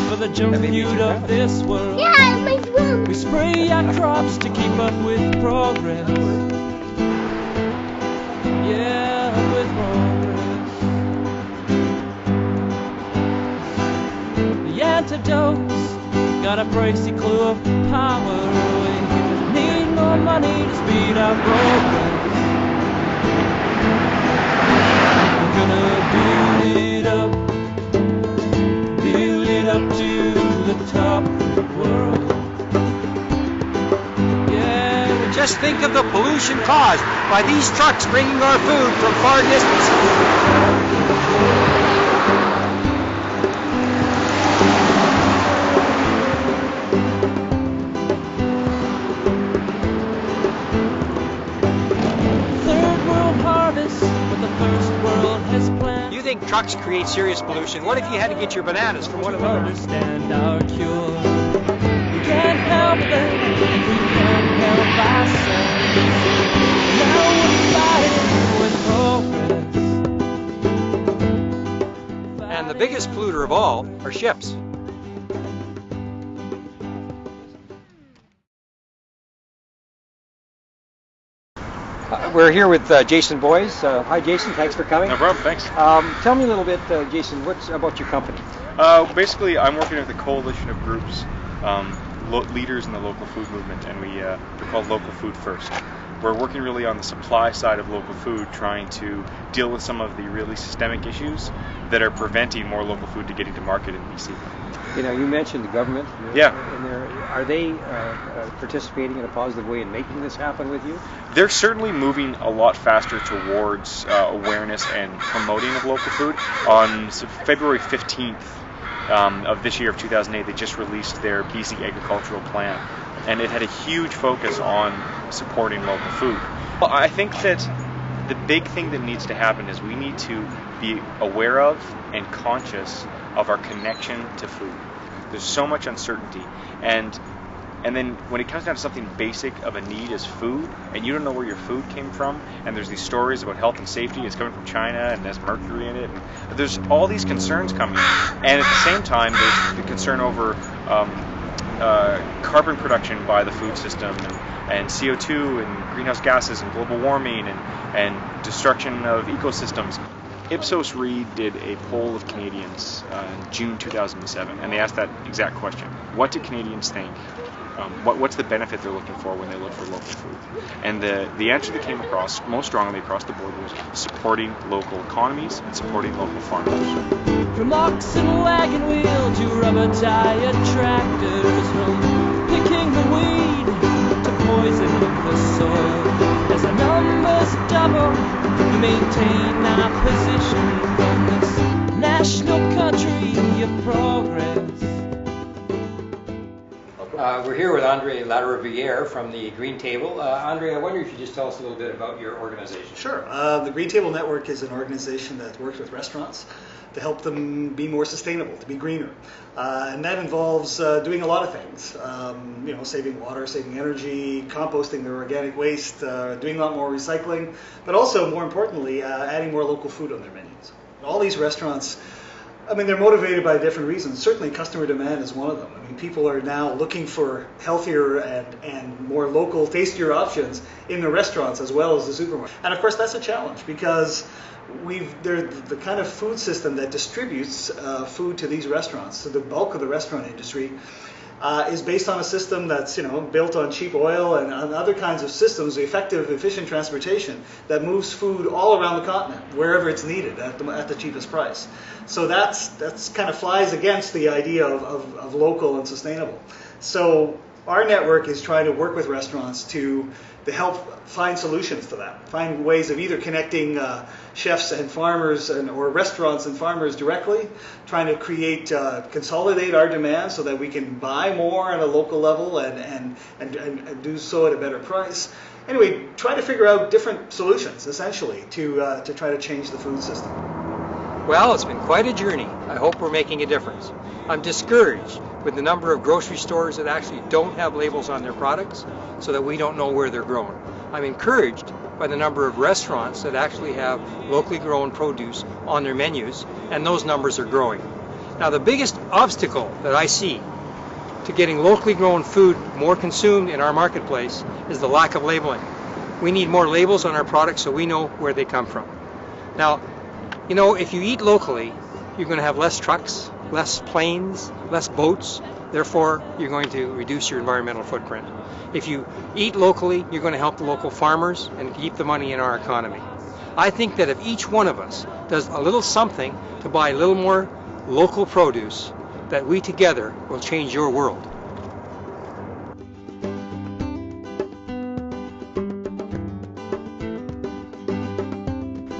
for the junk food of this world. Yeah, my room. We spray our crops to keep up with progress. Yeah, with progress. The antidote's got a pricey clue of power. We need more money to speed our progress. We're gonna build it up to the top of the world. Yeah. Just think of the pollution caused by these trucks bringing our food from far distances. You think trucks create serious pollution? What if you had to get your bananas from one of those? Understand our cure. We can't help them. We can't help ourselves. Now we're fighting with progress. And the biggest polluter of all are ships. We're here with Jason Boys. Hi Jason, thanks for coming. No problem, thanks. Tell me a little bit, Jason, what's about your company? Basically, I'm working with a coalition of groups, leaders in the local food movement, and they're called Local Food First. We're working really on the supply side of local food, trying to deal with some of the really systemic issues that are preventing more local food to getting to market in BC. You know, you mentioned the government. Yeah. Are they participating in a positive way in making this happen with you? They're certainly moving a lot faster towards awareness and promoting of local food. On February 15th of this year of 2008, they just released their BC Agricultural Plan, and it had a huge focus on supporting local food. Well, I think that the big thing that needs to happen is we need to be aware of and conscious of our connection to food. There's so much uncertainty, and then when it comes down to something basic of a need as food, and you don't know where your food came from, and there's these stories about health and safety, it's coming from China and there's mercury in it, and there's all these concerns coming, and at the same time there's the concern over carbon production by the food system, and CO2 and greenhouse gases and global warming and destruction of ecosystems. Ipsos Reid did a poll of Canadians in June 2007, and they asked that exact question. What do Canadians think? What's the benefit they're looking for when they look for local food? And the answer that came across most strongly across the board was supporting local economies and supporting local farmers. From ox and wagon wheel to rubber tire tractors, from picking the weed to poisoning the soil. As the numbers double, we maintain our position from this national country of progress. We're here with Andre Laderivière from the Green Table. Andre, I wonder if you could just tell us a little bit about your organization. Sure. The Green Table Network is an organization that works with restaurants to help them be more sustainable, to be greener. And that involves doing a lot of things. Saving water, saving energy, composting their organic waste, doing a lot more recycling, but also, more importantly, adding more local food on their menus. All these restaurants, they're motivated by different reasons. Certainly customer demand is one of them. People are now looking for healthier and more local, tastier options in the restaurants as well as the supermarket. And of course that's a challenge because they're the kind of food system that distributes food to these restaurants. So the bulk of the restaurant industry is based on a system that's built on cheap oil and on other kinds of systems, effective, efficient transportation that moves food all around the continent wherever it's needed at the cheapest price. So that's kind of flies against the idea of local and sustainable. So our network is trying to work with restaurants to help find solutions to that, find ways of either connecting chefs and farmers or restaurants and farmers directly, trying to consolidate our demand so that we can buy more at a local level and do so at a better price. Anyway, try to figure out different solutions, essentially, to try to change the food system. Well, it's been quite a journey. I hope we're making a difference. I'm discouraged with the number of grocery stores that actually don't have labels on their products so that we don't know where they're grown. I'm encouraged by the number of restaurants that actually have locally grown produce on their menus, and those numbers are growing. Now, the biggest obstacle that I see to getting locally grown food more consumed in our marketplace is the lack of labeling. We need more labels on our products so we know where they come from. Now, you know, if you eat locally, you're going to have less trucks, less planes, less boats. Therefore, you're going to reduce your environmental footprint. If you eat locally, you're going to help the local farmers and keep the money in our economy. I think that if each one of us does a little something to buy a little more local produce, that we together will change your world.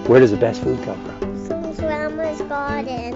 Where does the best food come from? From Grandma's garden.